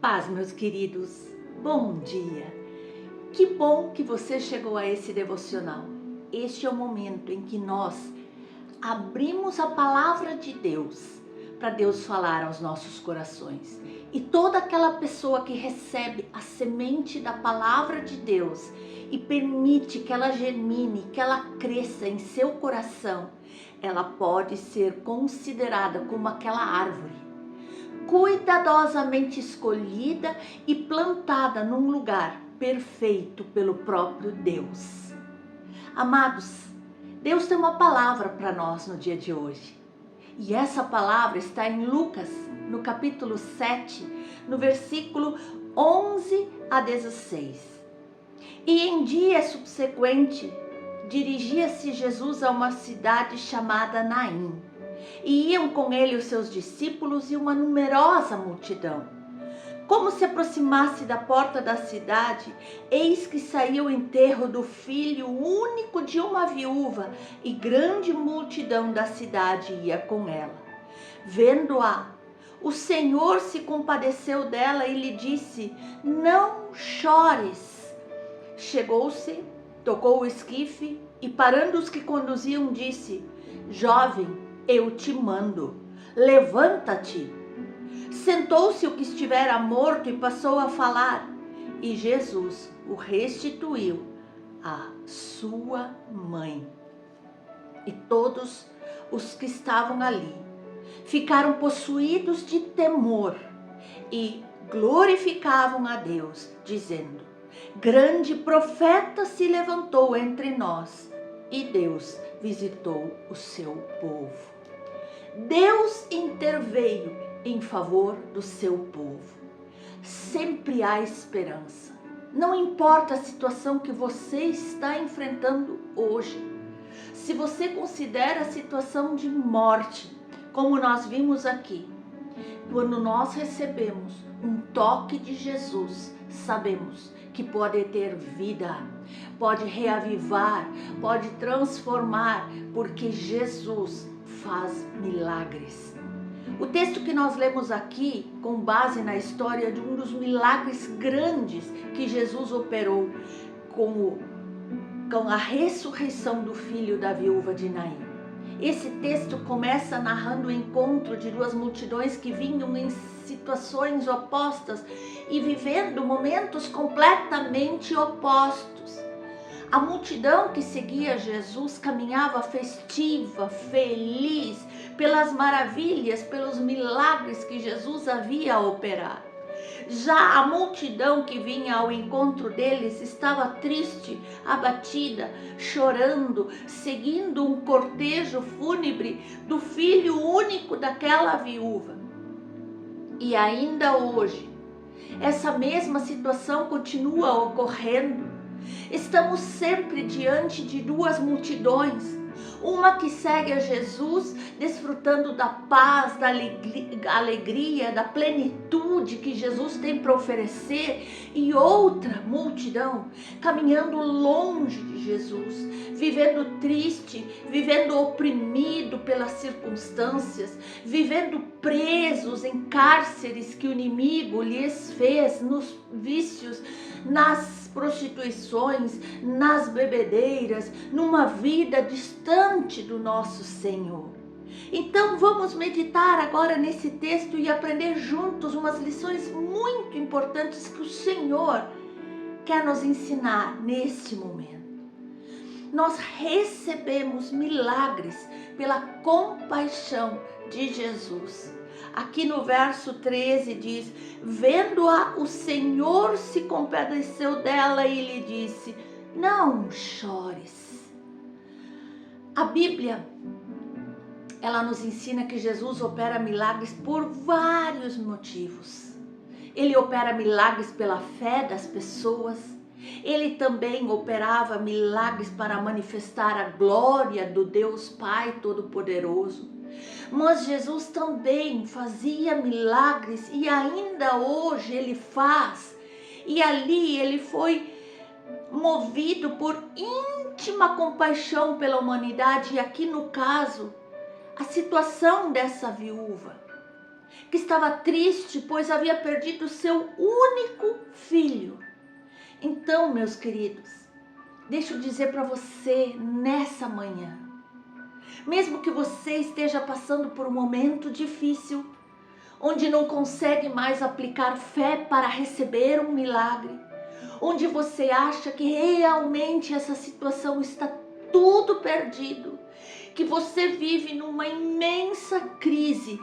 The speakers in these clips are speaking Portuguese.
Paz, meus queridos, bom dia! Que bom que você chegou a esse devocional. Este é o momento em que nós abrimos a palavra de Deus para Deus falar aos nossos corações. E toda aquela pessoa que recebe a semente da palavra de Deus e permite que ela germine, que ela cresça em seu coração, ela pode ser considerada como aquela árvore cuidadosamente escolhida e plantada num lugar perfeito pelo próprio Deus. Amados, Deus tem uma palavra para nós no dia de hoje. E essa palavra está em Lucas, no capítulo 7, no versículo 11 a 16. E em dia subsequente, dirigia-se Jesus a uma cidade chamada Naim. E iam com ele os seus discípulos e uma numerosa multidão. Como se aproximasse da porta da cidade, eis que saiu o enterro do filho único de uma viúva, e grande multidão da cidade ia com ela. Vendo-a, o Senhor se compadeceu dela e lhe disse: não chores. Chegou-se, tocou o esquife e, parando os que conduziam, disse: jovem, eu te mando, levanta-te. Sentou-se o que estivera morto e passou a falar, e Jesus o restituiu à sua mãe. E todos os que estavam ali ficaram possuídos de temor e glorificavam a Deus, dizendo: grande profeta se levantou entre nós, e Deus visitou o seu povo. Deus interveio em favor do seu povo. Sempre há esperança. Não importa a situação que você está enfrentando hoje. Se você considera a situação de morte, como nós vimos aqui, quando nós recebemos um toque de Jesus, sabemos que pode ter vida, pode reavivar, pode transformar, porque Jesus faz milagres. O texto que nós lemos aqui, com base na história de um dos milagres grandes que Jesus operou, com a ressurreição do filho da viúva de Naim. Esse texto começa narrando o encontro de duas multidões que vinham em situações opostas e vivendo momentos completamente opostos. A multidão que seguia Jesus caminhava festiva, feliz, pelas maravilhas, pelos milagres que Jesus havia operado. Já a multidão que vinha ao encontro deles estava triste, abatida, chorando, seguindo um cortejo fúnebre do filho único daquela viúva. E ainda hoje, essa mesma situação continua ocorrendo. Estamos sempre diante de duas multidões. Uma que segue a Jesus, desfrutando da paz, da alegria, da plenitude que Jesus tem para oferecer, e outra multidão caminhando longe de Jesus, vivendo triste, vivendo oprimido pelas circunstâncias, vivendo presos em cárceres que o inimigo lhes fez, nos vícios, nas prostituições, nas bebedeiras, numa vida distante do nosso Senhor. Então vamos meditar agora nesse texto e aprender juntos umas lições muito importantes que o Senhor quer nos ensinar neste momento. Nós recebemos milagres pela compaixão de Jesus. Aqui no verso 13 diz: vendo-a, o Senhor se compadeceu dela e lhe disse: não chores. A Bíblia, ela nos ensina que Jesus opera milagres por vários motivos. Ele opera milagres pela fé das pessoas. Ele também operava milagres para manifestar a glória do Deus Pai Todo-Poderoso. Mas Jesus também fazia milagres e ainda hoje ele faz. E ali ele foi movido por íntima compaixão pela humanidade. E aqui no caso, a situação dessa viúva. que estava triste, pois havia perdido seu único filho. Então, meus queridos, deixa eu dizer para você nessa manhã, mesmo que você esteja passando por um momento difícil, onde não consegue mais aplicar fé para receber um milagre, onde você acha que realmente essa situação está tudo perdido, que você vive numa imensa crise,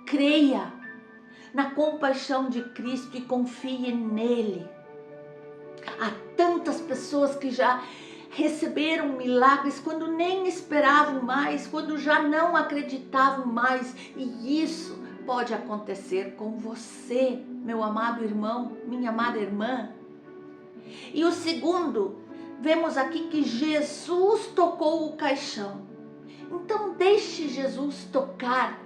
creia na compaixão de Cristo e confie nele. Há tantas pessoas que já receberam milagres quando nem esperavam mais, quando já não acreditavam mais, e isso pode acontecer com você, meu amado irmão, minha amada irmã. E o segundo, vemos aqui que Jesus tocou o caixão. Então deixe Jesus tocar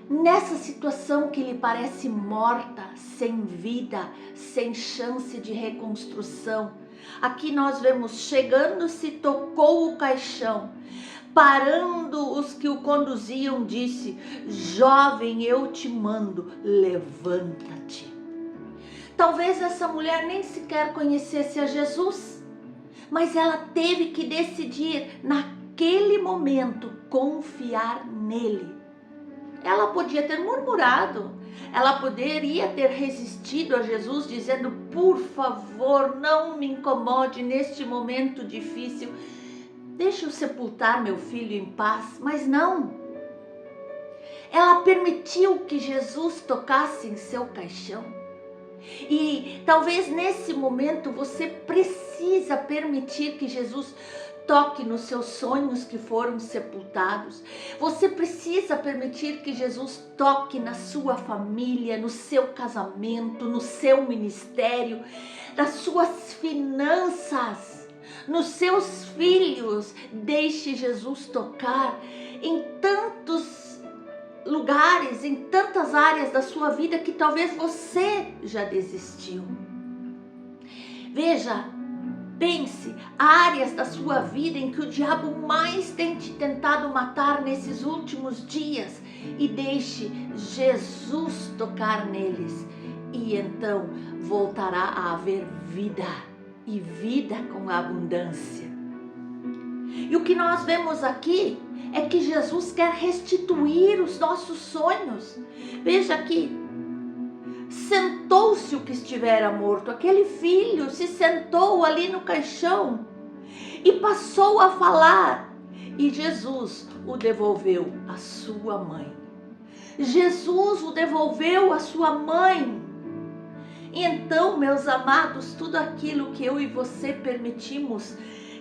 nessa situação que lhe parece morta, sem vida, sem chance de reconstrução. Aqui nós vemos, chegando-se, tocou o caixão. Parando os que o conduziam, disse: jovem, eu te mando, levanta-te. Talvez essa mulher nem sequer conhecesse a Jesus, mas ela teve que decidir naquele momento confiar nele. Ela podia ter murmurado, ela poderia ter resistido a Jesus dizendo: por favor, não me incomode neste momento difícil, deixa eu sepultar meu filho em paz. Mas não, ela permitiu que Jesus tocasse em seu caixão. E talvez nesse momento você precisa permitir que Jesus toque nos seus sonhos que foram sepultados. Você precisa permitir que Jesus toque na sua família, no seu casamento, no seu ministério, nas suas finanças, nos seus filhos. Deixe Jesus tocar em tantos lugares, em tantas áreas da sua vida que talvez você já desistiu. Veja, pense áreas da sua vida em que o diabo mais tem te tentado matar nesses últimos dias e deixe Jesus tocar neles, e então voltará a haver vida, e vida com abundância. E o que nós vemos aqui é que Jesus quer restituir os nossos sonhos. Veja aqui, sentou-se o que estivera morto. Aquele filho se sentou ali no caixão e passou a falar. E Jesus o devolveu à sua mãe. Jesus o devolveu à sua mãe. E então, meus amados, tudo aquilo que eu e você permitimos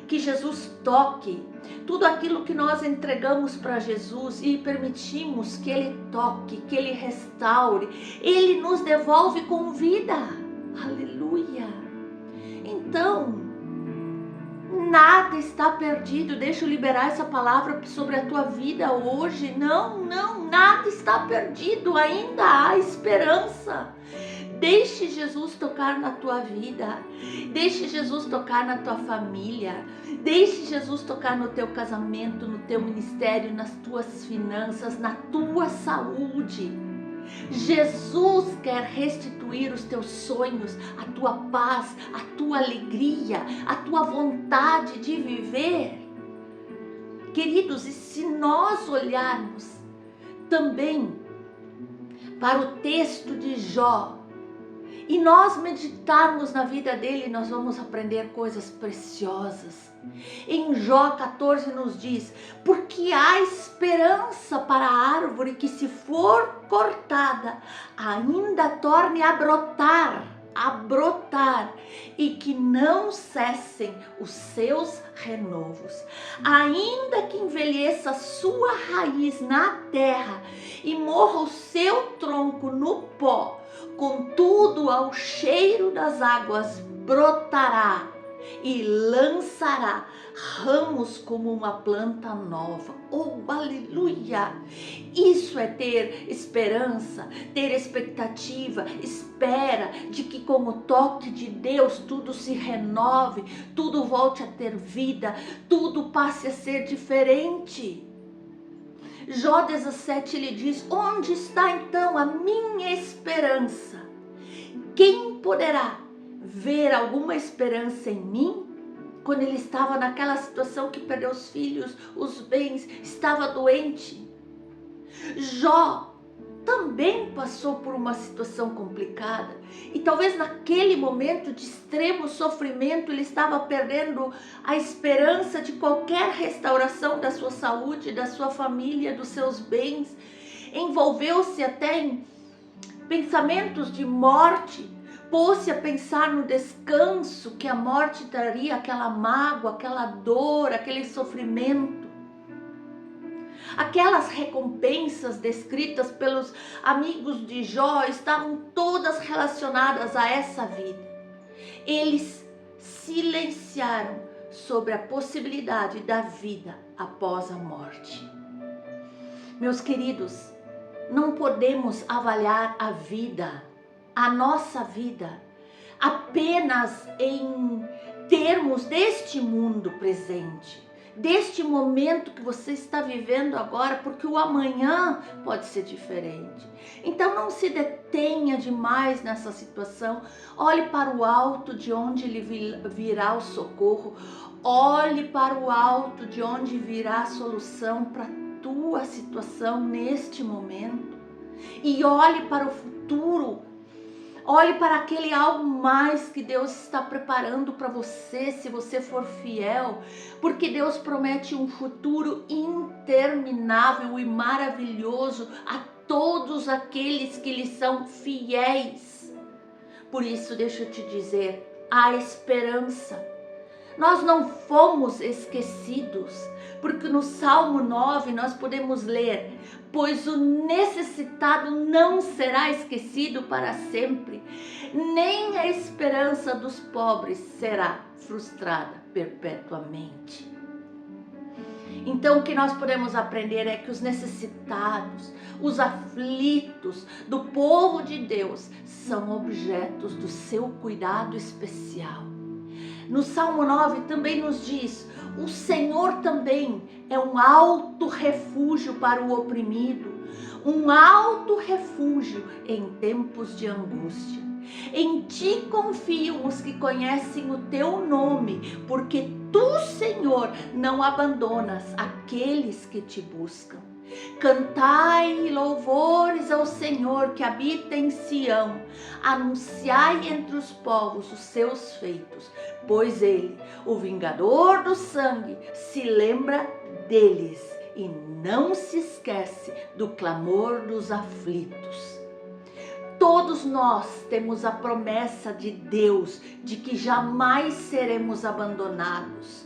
que Jesus toque, tudo aquilo que nós entregamos para Jesus e permitimos que Ele toque, que Ele restaure, Ele nos devolve com vida. Aleluia! Então, nada está perdido. Deixa eu liberar essa palavra sobre a tua vida hoje. Não, nada está perdido. Ainda há esperança. Deixe Jesus tocar na tua vida, deixe Jesus tocar na tua família, deixe Jesus tocar no teu casamento, no teu ministério, nas tuas finanças, na tua saúde. Jesus quer restituir os teus sonhos, a tua paz, a tua alegria, a tua vontade de viver. Queridos, e se nós olharmos também para o texto de Jó, e nós meditarmos na vida dele, nós vamos aprender coisas preciosas. Em Jó 14 nos diz: porque há esperança para a árvore que, se for cortada, ainda torne a brotar, e que não cessem os seus renovos. Ainda que envelheça sua raiz na terra e morra o seu tronco no pó, contudo ao cheiro das águas brotará e lançará ramos como uma planta nova. Oh, aleluia! Isso é ter esperança, ter expectativa, espera de que com o toque de Deus tudo se renove, tudo volte a ter vida, tudo passe a ser diferente. Jó 17 lhe diz: onde está então a minha esperança? Quem poderá ver alguma esperança em mim? Quando ele estava naquela situação que perdeu os filhos, os bens, estava doente. Jó também passou por uma situação complicada e talvez naquele momento de extremo sofrimento ele estava perdendo a esperança de qualquer restauração da sua saúde, da sua família, dos seus bens. Envolveu-se até em pensamentos de morte, pôs-se a pensar no descanso que a morte traria, aquela mágoa, aquela dor, aquele sofrimento. Aquelas recompensas descritas pelos amigos de Jó estavam todas relacionadas a essa vida. Eles silenciaram sobre a possibilidade da vida após a morte. Meus queridos, não podemos avaliar a vida, a nossa vida, apenas em termos deste mundo presente, deste momento que você está vivendo agora, porque o amanhã pode ser diferente. Então não se detenha demais nessa situação. Olhe para o alto, de onde lhe virá o socorro. Olhe para o alto, de onde virá a solução para a tua situação neste momento. E olhe para o futuro. Olhe para aquele algo mais que Deus está preparando para você, se você for fiel, porque Deus promete um futuro interminável e maravilhoso a todos aqueles que lhe são fiéis. Por isso, deixa eu te dizer, há esperança. Nós não fomos esquecidos, porque no Salmo 9 nós podemos ler: pois o necessitado não será esquecido para sempre, nem a esperança dos pobres será frustrada perpetuamente. Então o que nós podemos aprender é que os necessitados, os aflitos do povo de Deus são objetos do seu cuidado especial. No Salmo 9 também nos diz: o Senhor também é um alto refúgio para o oprimido, um alto refúgio em tempos de angústia. Em ti confiam os que conhecem o teu nome, porque tu, Senhor, não abandonas aqueles que te buscam. Cantai louvores ao Senhor que habita em Sião, anunciai entre os povos os seus feitos, pois ele, o vingador do sangue, se lembra deles e não se esquece do clamor dos aflitos. Todos nós temos a promessa de Deus de que jamais seremos abandonados.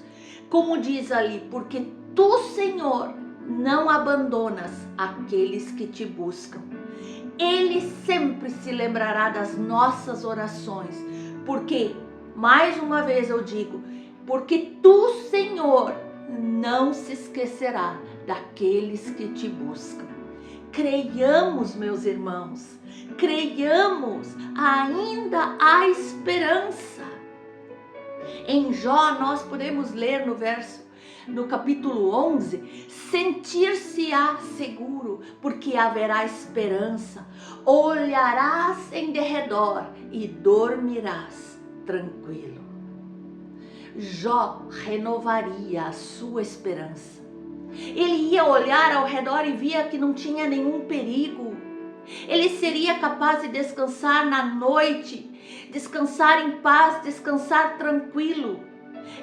Como diz ali, porque tu, Senhor, não abandonas aqueles que te buscam. Ele sempre se lembrará das nossas orações, porque, mais uma vez eu digo, porque tu, Senhor, não se esquecerá daqueles que te buscam. Creiamos, meus irmãos, creiamos, ainda há esperança. Em Jó nós podemos ler no capítulo 11, sentir-se-á seguro, porque haverá esperança, olharás em derredor e dormirás tranquilo. Jó renovaria a sua esperança. Ele ia olhar ao redor e via que não tinha nenhum perigo. Ele seria capaz de descansar na noite, descansar em paz, descansar tranquilo.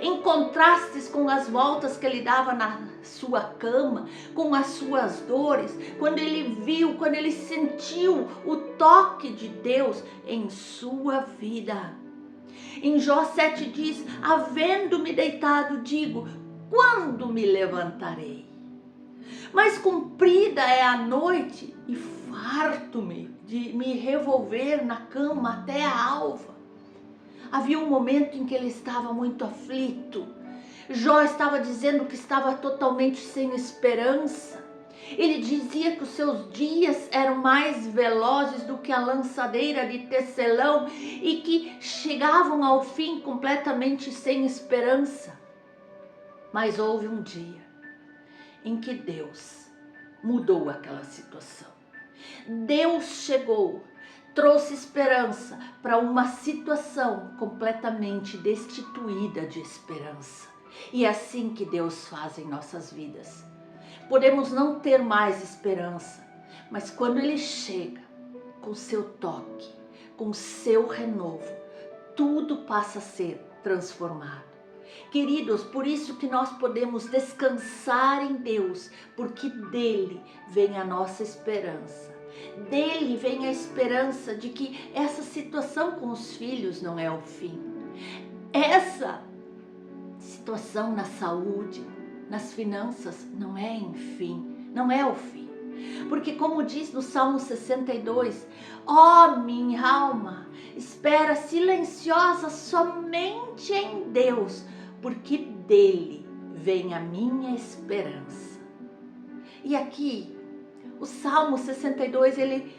Em contrastes com as voltas que ele dava na sua cama, com as suas dores, quando ele sentiu o toque de Deus em sua vida. Em Jó 7 diz: havendo-me deitado, digo, quando me levantarei? Mas comprida é a noite e farto-me de me revolver na cama até a alva. Havia um momento em que ele estava muito aflito. Jó estava dizendo que estava totalmente sem esperança. Ele dizia que os seus dias eram mais velozes do que a lançadeira de tecelão e que chegavam ao fim completamente sem esperança. Mas houve um dia em que Deus mudou aquela situação. Deus chegou, trouxe esperança para uma situação completamente destituída de esperança. E é assim que Deus faz em nossas vidas. Podemos não ter mais esperança, mas quando Ele chega com seu toque, com seu renovo, tudo passa a ser transformado. Queridos, por isso que nós podemos descansar em Deus, porque dele vem a nossa esperança. Dele vem a esperança de que essa situação com os filhos não é o fim. Essa situação na saúde, nas finanças, não é enfim, não é o fim. Porque como diz no Salmo 62, ó minha alma, espera silenciosa somente em Deus, porque dele vem a minha esperança. E aqui, o Salmo 62, ele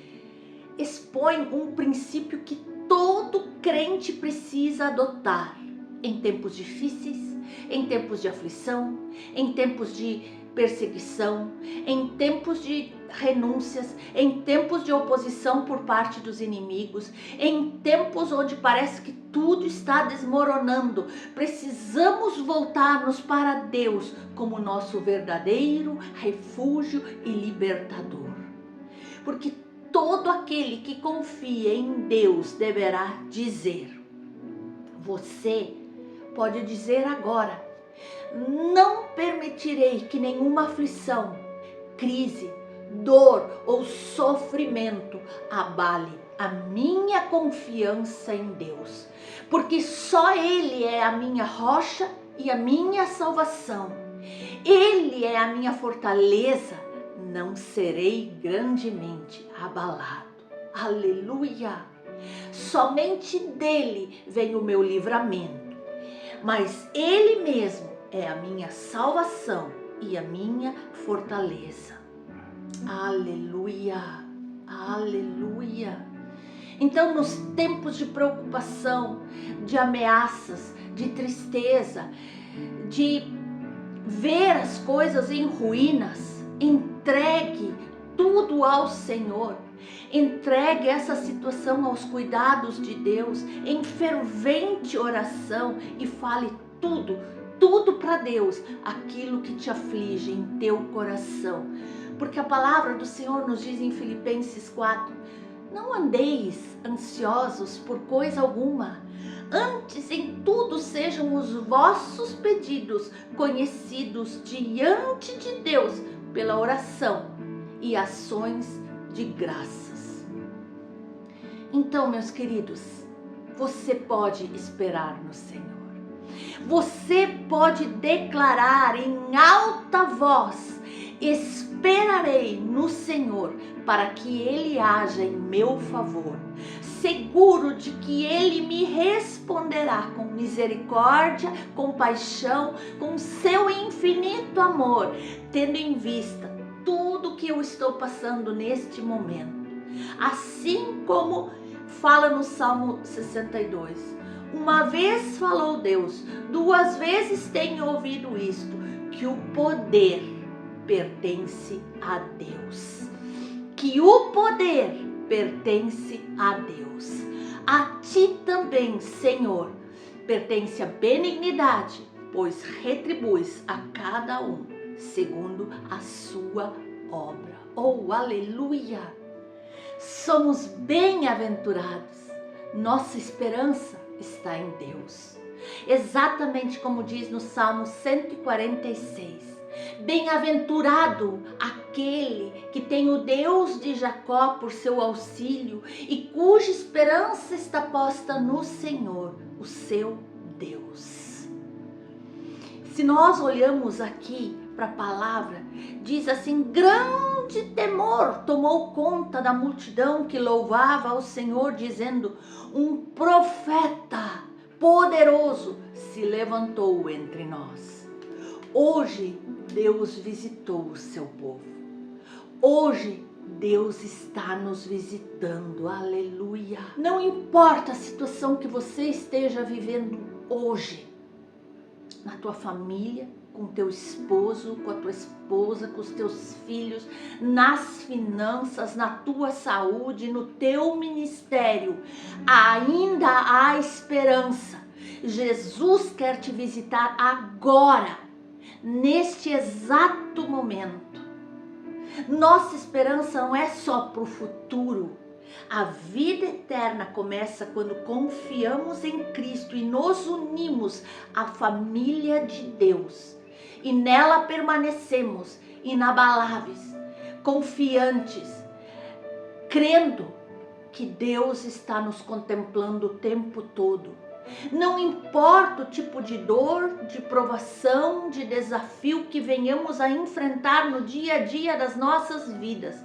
expõe um princípio que todo crente precisa adotar em tempos difíceis, em tempos de aflição, em tempos de perseguição, em tempos de renúncias, em tempos de oposição por parte dos inimigos, em tempos onde parece que tudo está desmoronando. Precisamos voltar-nos para Deus como nosso verdadeiro refúgio e libertador. Porque todo aquele que confia em Deus deverá dizer. Você pode dizer agora: não permitirei que nenhuma aflição, crise, dor ou sofrimento abale a minha confiança em Deus, porque só Ele é a minha rocha e a minha salvação. Ele é a minha fortaleza, não serei grandemente abalado. Aleluia! Somente dele vem o meu livramento, mas Ele mesmo é a minha salvação e a minha fortaleza. Aleluia, aleluia. Então, nos tempos de preocupação, de ameaças, de tristeza, de ver as coisas em ruínas, entregue tudo ao Senhor. Entregue essa situação aos cuidados de Deus em fervente oração e fale tudo para Deus, aquilo que te aflige em teu coração. Porque a palavra do Senhor nos diz em Filipenses 4, não andeis ansiosos por coisa alguma, antes em tudo sejam os vossos pedidos conhecidos diante de Deus pela oração e ações de graças. Então, meus queridos, você pode esperar no Senhor. Você pode declarar em alta voz: esperarei no Senhor para que Ele haja em meu favor, seguro de que Ele me responderá com misericórdia, compaixão, com seu infinito amor, tendo em vista tudo que eu estou passando neste momento. Assim como fala no Salmo 62, uma vez falou Deus, duas vezes tenho ouvido isto, que o poder pertence a Deus. Que o poder pertence a Deus. A ti também, Senhor, pertence a benignidade, pois retribuis a cada um segundo a sua obra. Oh, aleluia! Somos bem-aventurados. Nossa esperança está em Deus. Exatamente como diz no Salmo 146. Bem-aventurado aquele que tem o Deus de Jacó por seu auxílio e cuja esperança está posta no Senhor, o seu Deus. Se nós olhamos aqui para a palavra, diz assim: grande temor tomou conta da multidão que louvava ao Senhor, dizendo: um profeta poderoso se levantou entre nós. Hoje Deus visitou o seu povo. Hoje Deus está nos visitando. Aleluia! Não importa a situação que você esteja vivendo hoje, na tua família, com teu esposo, com a tua esposa, com os teus filhos, nas finanças, na tua saúde, no teu ministério. Ainda há esperança. Jesus quer te visitar agora, neste exato momento. Nossa esperança não é só para o futuro. A vida eterna começa quando confiamos em Cristo e nos unimos à família de Deus. E nela permanecemos inabaláveis, confiantes, crendo que Deus está nos contemplando o tempo todo. Não importa o tipo de dor, de provação, de desafio que venhamos a enfrentar no dia a dia das nossas vidas,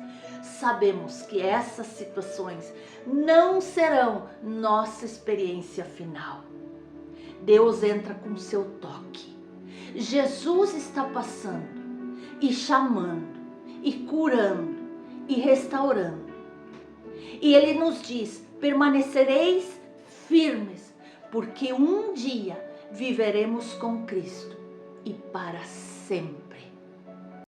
sabemos que essas situações não serão nossa experiência final. Deus entra com seu toque. Jesus está passando e chamando, e curando, e restaurando. E Ele nos diz: permanecereis firmes, porque um dia viveremos com Cristo e para sempre.